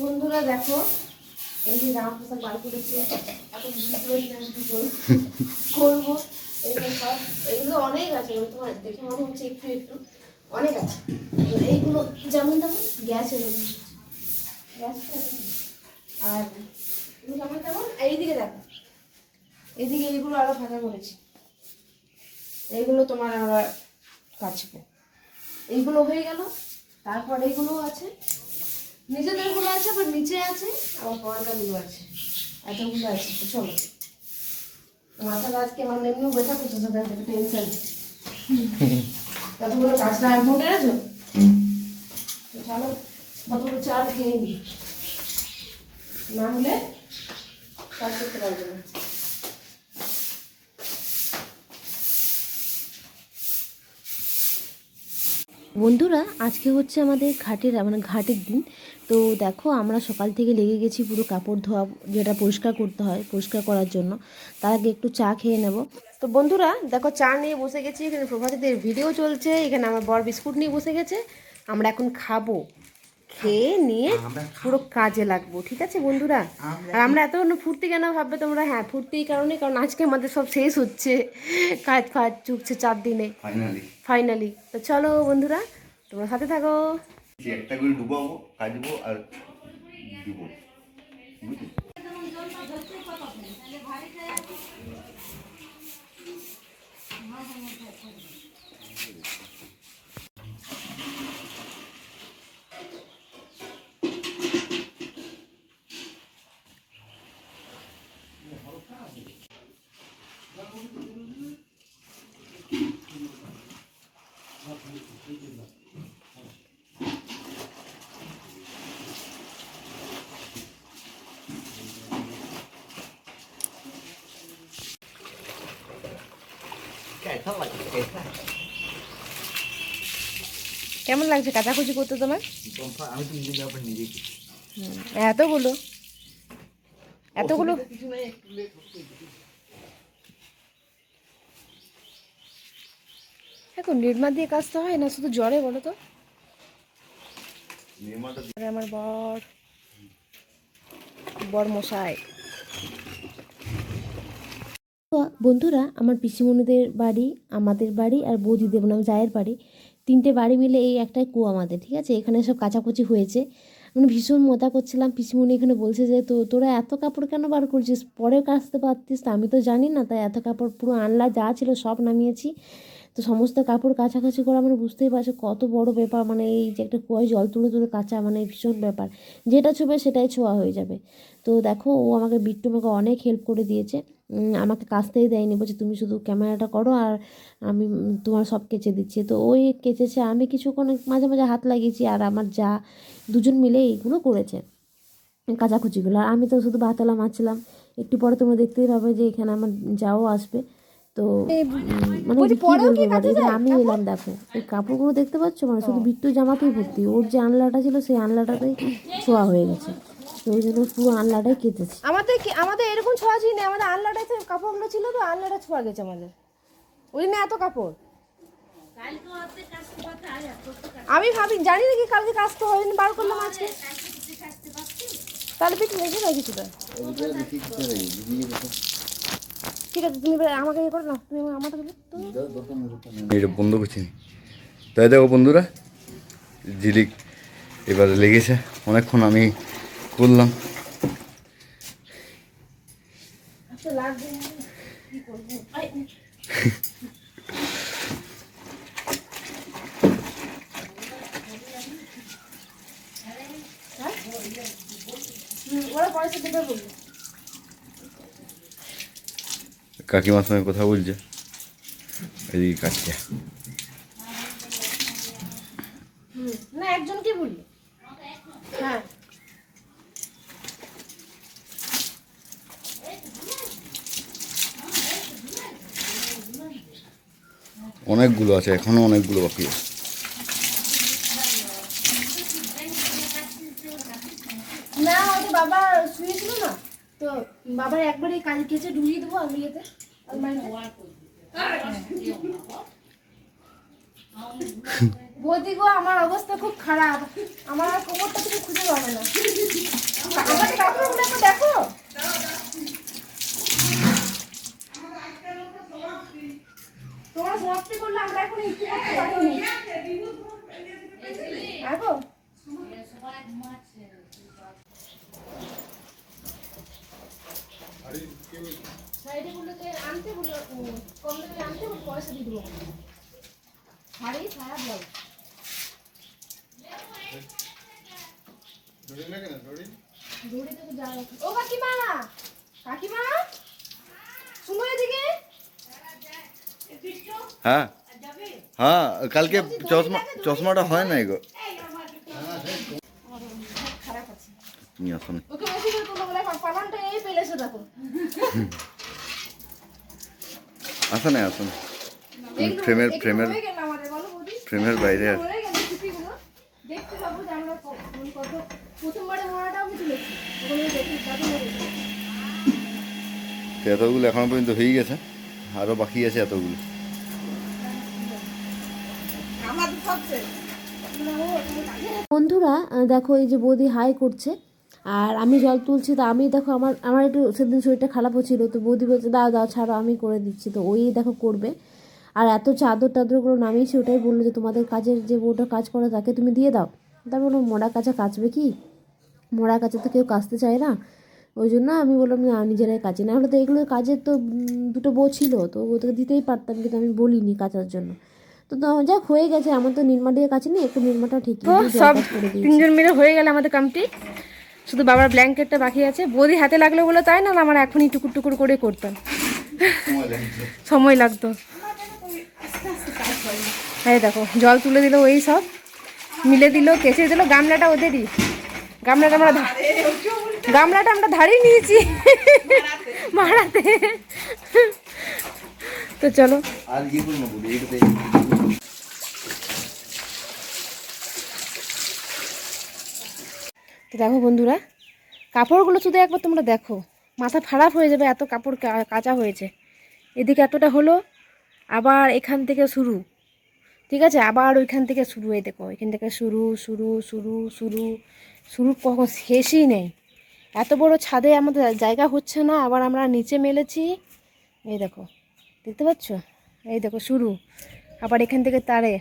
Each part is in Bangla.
বন্ধুরা দেখো, এই যে জামা পোশাক বার করেছি, এখন করবো। এইগুলো সব, এইগুলো অনেক আছে, তোমার দেখে মনে হচ্ছে একটু একটু অনেক আছে। এইগুলো যেমন তেমন গ্যাস আর যেমন তেমন। এইদিকে দেখো, এইদিকে এইগুলো আরো ফাঁকা করেছি, এইগুলো তোমার আমরা কাচবো। এইগুলো হয়ে গেল, তারপর এইগুলো আছে, নিজেদের গুলো আছে, আবার নিচে আছে, আবার পর্দাগুলো আছে, এতগুলো আছে। তো চলো, মাথাটা আজকে আমার এমনিও ব্যথা করছে, টেনশন কতগুলো কাজটা আর মনে আছো। চলো কতগুলো চাল খেয়ে নি, না হলে কাজ করতে পারবে না। বন্ধুরা আজকে হচ্ছে আমাদের ঘাটের দিন। তো দেখো আমরা সকাল থেকে লেগে গেছি পুরো কাপড় ধোয়া, যেটা পরিষ্কার করতে হয়, পরিষ্কার করার জন্য। তার আগে একটু চা খেয়ে নেব। তো বন্ধুরা দেখো, চা নিয়ে বসে গেছি, এখানে প্রভাতীদের ভিডিও চলছে, এখানে আমার বর বিস্কুট নিয়ে বসে গেছে। আমরা এখন খাবো, খেয়ে নিয়ে পুরো কাজে লাগবো, ঠিক আছে বন্ধুরা? আর আমরা এত ফুর্তি কেন ভাববে তোমরা? হ্যাঁ, ফুর্তির কারণে, কারণ আজকে আমাদের সব শেষ হচ্ছে, কাজ ফাজ চুকছে 4 দিনে ফাইনালি। তো চলো বন্ধুরা, তোমরা সাথে থাকো। একটা করে ডুবাবো, কাটবো আর দিব, বুঝলি? কেমন লাগছে কাচাকুচি করতে তোমার? আমি তো নিজের ব্যাপার নিজে এতগুলো এতগুলো এখন নির্মা দিয়ে কাজতে হয় না শুধু জ্বরে, বলো তো? আমার বর মশাই। বন্ধুরা আমার পিসিমণিদের বাড়ি, আমাদের বাড়ি আর বৌদিদের মানে জায়ের বাড়ি, 3টে বাড়ি মিলে এই একটাই কুয়ো আমাদের, ঠিক আছে? এখানে সব কাচাকুচি হয়েছে, মানে ভীষণ মজা করছিলাম। পিসিমণি এখানে বলছে যে তোরা এত কাপড় কেন বার করছিস, পরে কাচতে পারতিস। তো আমি তো জানি না, তাই এত কাপড় পুরো আনলা যা ছিল সব নামিয়েছি। তো সমস্ত কাপড় কাছাকাছি করা মানে বুঝতেই পারছো কত বড় ব্যাপার, মানে এই যে একটা কুয়োয় জল তুলে তুলে কাচা, মানে ভীষণ ব্যাপার। যেটা ছুবে সেটাই ছোঁয়া হয়ে যাবে। তো দেখো, ও আমাকে বিট্টু আমাকে অনেক হেল্প করে দিয়েছে, আমাকে কাচতেই দেয়নি, বলছে তুমি শুধু ক্যামেরাটা করো আর আমি তোমার সব কেচে দিচ্ছি। তো ওই কেচেছে, আমি কিছুক্ষণ মাঝে মাঝে হাত লাগিয়েছি, আর আমার যা দুজন মিলে এইগুলো করেছে কাচাকুচিগুলো। আর আমি তো শুধু ভাতলা মারছিলাম। একটু পরে তোমরা দেখতেই পাবে যে এখানে আমার যাও আসবে। তো মানে কি বলবো, এবার আমি এলাম, দেখো এই কাপড়গুলো দেখতে পাচ্ছ, মানে শুধু বিট্টু জামাতেই ভর্তি, ওর যে আনলাটা ছিল সেই আনলাটাতেই ছোঁয়া হয়ে গেছে। তো ওই জন্য পুরো আনলাটাই কেটেছে। আমাদের এরকম ছোঁয়া ছিল না, আমাদের আনলাটাতে কাপড়গুলো ছিল, তো আনলাটা ছোঁয়া গেছে আমাদের, ওই জন্য এত কাপড়। আমি ভাবি জানি নাকি কালকে কাজতে হয়, বার করলাম আজকে। তাহলে পিঠে রেখে দাও কিছুটা, ঠিক আছে? তুমি আমাকে ইয়ে করো না, তুমি আমাকে এটা বন্ধ করছি। তাই দেখো বন্ধুরা, ঝিলিক এবার লেগেছে অনেকক্ষণ, আমি করলাম। কাকিমার সঙ্গে কথা বলছে, এদিকে কাটছে। না একজনকে বলি, হ্যাঁ অনেকগুলো আছে, এখনো অনেকগুলো বাকি আছে। না ওদের বাবা শুয়েছিল না, তো বাবার একবারে কাজ কেচে ঢুকিয়ে দেবো আমি এতে। বৌদি গো, আমার অবস্থা খুব খারাপ, আমার আর কোমরটা থেকে খুঁজে পাবে না। সাইডে বললো যে আনতে বললো, কম দামে আনতে বললো, পয়সা দিয়ে দেবো। শাড়ি সারা ব্লাউজ দড়ি থেকে যা। ও কাকিমা, কাকিমা শুনো এদিকে। হ্যাঁ হ্যাঁ, কালকে চশমাটা হয় না গো। খারাপ আছে, নিয়ে আসুন। ওকে বেশি করে তোলো বলে পালানটা এই পেলেছে দেখো। আসুন আসুন, ফ্রেমের ফ্রেমের হয়ে গেল আমাদের, বলো বৌদি। ফ্রেমের বাইরে আছে। হয়ে গেল টুপিগুলো। দেখতে পাবো যে আমরা কত প্রথমবারে মোড়াটাও আমি তুলেছি। ওগুলো দেখি দাদু দেখি। তো এতগুলো এখনো পর্যন্ত হয়ে গেছে, আরও বাকি আছে এতগুলো। বন্ধুরা দেখো এই যে বৌদি হাই করছে আর আমি জল তুলছি। তো আমি দেখো আমার আমার একটু সেদিন শরীরটা খারাপ হচ্ছিল, তো বৌদি বলছে দাও দাও ছাড়ো আমি করে দিচ্ছি। তো ওই দেখো করবে। আর এত চাদর টাদরগুলো নামিয়েছি, ওটাই বললো যে তোমাদের কাজের যে বউটা কাজ করে তাকে তুমি দিয়ে দাও। তারপর বললো মোড়া কাচা কাচবে কি, মোড়া কাচা তো কেউ কাচতে চায় না। ওই জন্য আমি বললাম না নিজেরাই কাচি, না হলে তো এগুলো কাজের তো দুটো বউ ছিল, তো ওদেরকে দিতেই পারতাম, কিন্তু আমি বলিনি কাচার জন্য। তো যাক হয়ে গেছে, আমার তো নির্মা দিয়ে কাছে নি, একটু নির্মাটা ঠিক সব তিনজন মিলে হয়ে গেল আমাদের কমপ্লিট। শুধু বাবার ব্ল্যাঙ্কেটটা বাকি আছে। বৌদি হাতে লাগলো বলে তাই, না আমার এখনই টুকুর টুকুর করে করতাম, সময় লাগতো। এই দেখো জল তুলে দিল, ওই সব মিলে দিল, কেচে দিল। গামলাটা ওদেরই, গামলাটা আমরা ধারেই নিয়েছি মারাতে। তো চলো আর কি করবো বলি এইটাতে। তো দেখো বন্ধুরা, কাপড়গুলো শুধু একবার তোমরা দেখো, মাথা খারাপ হয়ে যাবে, এত কাপড় কাচা হয়েছে। এদিকে এতটা হলো, আবার এখান থেকে শুরু, ঠিক আছে, আবার ওইখান থেকে শুরু। এই দেখো এখান থেকে শুরু শুরু শুরু শুরু শুরু, কখন শেষই নেই। এত বড় ছাদে আমাদের জায়গা হচ্ছে না, আবার আমরা নিচে মেলেছি। এই দেখো, দেখতে পাচ্ছ, এই দেখো শুরু। আবার এখান থেকে তারে,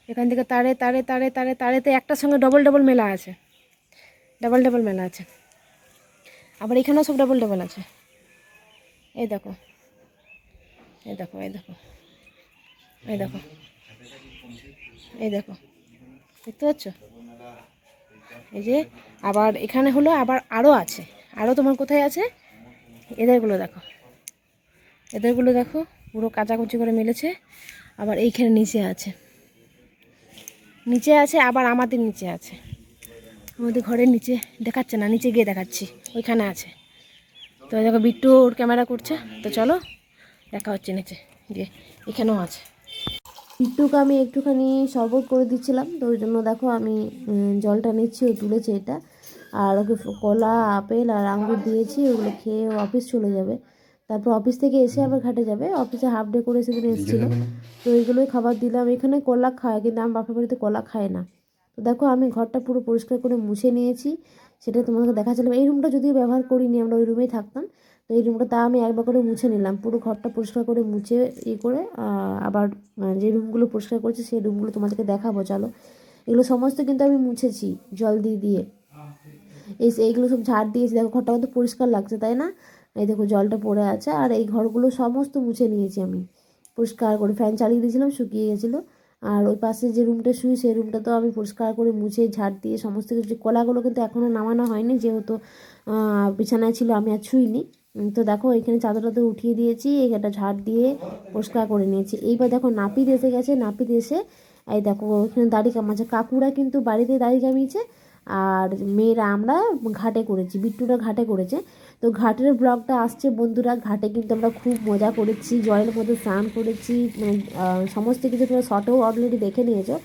এখান থেকে তারে তারে তারে তারে তারেতে একটার সঙ্গে ডবল ডবল মেলা আছে, ডাবল ডাবল মেলা আছে। আবার এখানেও সব ডাবল ডাবল আছে। এই দেখো, এই দেখো, এই দেখো, এই দেখো, এই দেখো, দেখতে পাচ্ছ? এই যে আবার এখানে হলো, আবার আরও আছে, আরও তোমার কোথায় আছে? এদেরগুলো দেখো, এদেরগুলো দেখো পুরো কাচাকুচি করে মেলেছে। আবার এইখানে নিচে আছে, নিচে আছে, আবার আমাদের নিচে আছে, আমাদের ঘরের নিচে দেখাচ্ছে না, নিচে গিয়ে দেখাচ্ছি, ওইখানে আছে। তো দেখো বিট্টু ওর ক্যামেরা করছে, তো চলো দেখা হচ্ছে নিচে গিয়ে, এখানেও আছে। বিট্টুকে আমি একটুখানি শরবত করে দিচ্ছিলাম, তো ওই জন্য দেখো আমি জলটা নিচ্ছি, ও তুলেছে এটা। আর ওকে কলা আপেল আর আঙ্গুর দিয়েছি, ওগুলো খেয়ে ও অফিস চলে যাবে। তারপর অফিস থেকে এসে আবার ঘাটে যাবে, অফিসে হাফ ডে করে সেদিন এসেছিলো, তো এইগুলোই খাবার দিলাম। এখানে কলা খায়, কিন্তু আমার বাপের বাড়িতে কলা খায় না। তো দেখো আমি ঘরটা পুরো পরিষ্কার করে মুছে নিয়েছি, সেটা তোমাদেরকে দেখাচ্ছিলাম। এই রুমটা যদিও ব্যবহার করিনি, আমরা ওই রুমেই থাকতাম। তো এই রুমটা তা আমি একবার করে মুছে নিলাম, পুরো ঘরটা পরিষ্কার করে মুছে করে আবার যে রুমগুলো পরিষ্কার করেছি সেই রুমগুলো তোমাদেরকে দেখাবো। চলো, এগুলো সমস্ত কিন্তু আমি মুছেছি জল দিয়ে দিয়ে। এইগুলো সব ঝাড় দিয়েছি, দেখো ঘরটা কিন্তু পরিষ্কার লাগছে, তাই না? এই দেখো জলটা পড়ে আছে, আর এই ঘরগুলো সমস্ত মুছে নিয়েছি আমি পরিষ্কার করে, ফ্যান চালিয়ে দিয়েছিলাম, শুকিয়ে গেছিলো। আর ওই পাশে যে রুমটা শুই সেই রুমটা তো আমি পরিষ্কার করে মুছে ঝাড় দিয়ে সমস্ত কিছু। কলাগুলো কিন্তু এখনও নামানো হয়নি, যেহেতু বিছানায় ছিল, আমি আর ছুঁইনি। তো দেখো এখানে চাদর টাদর উঠিয়ে দিয়েছি, এটা ঝাড় দিয়ে পরিষ্কার করে নিয়েছি। এইবার দেখো নাপিত এসে গেছে, নাপিত এসে এই দেখো এখানে দাড়ি কামাচ্ছে। কাকুরা কিন্তু বাড়িতে দাড়ি কামিয়েছে, আর মেয়েরা আমরা ঘাটে করেছি, বিট্টুরা ঘাটে করেছে। তো ঘাটের ব্লগটা আসছে বন্ধুরা। ঘাটে কিন্তু আমরা খুব মজা করেছি, জলের মধ্যে স্নান করেছি, মানে সমস্ত কিছু তোমরা শর্টেও অলরেডি দেখে নিয়েছো।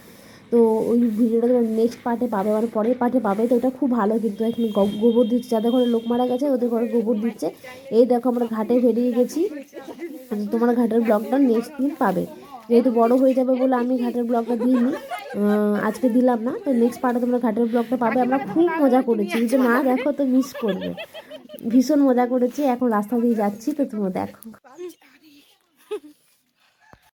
তো ওই ভিডিওটা তোমার নেক্সট পার্টে পাবে, মানে পরের পার্টে পাবে। তো ওটা খুব ভালো, কিন্তু এখানে গোবর দিচ্ছে, যাদের ঘরে লোক মারা গেছে ওদের ঘরে গোবর দিচ্ছে। এই দেখো আমরা ঘাটে বেরিয়ে গেছি, তোমার ঘাটের ব্লগটা নেক্সট দিন পাবে। যেহেতু বড় হয়ে যাবে বলে আমি ঘাটের ব্লগটা দিইনি, আজকে দিলাম না। তো নেক্সট পার্টে তোমরা ঘাটের ব্লগটা পাবে। আমরা খুব মজা করেছি, যদি না দেখো তো মিস করবে, ভীষণ মজা করেছি। এখন রাস্তা দিয়ে যাচ্ছি, তো তোমরা দেখো।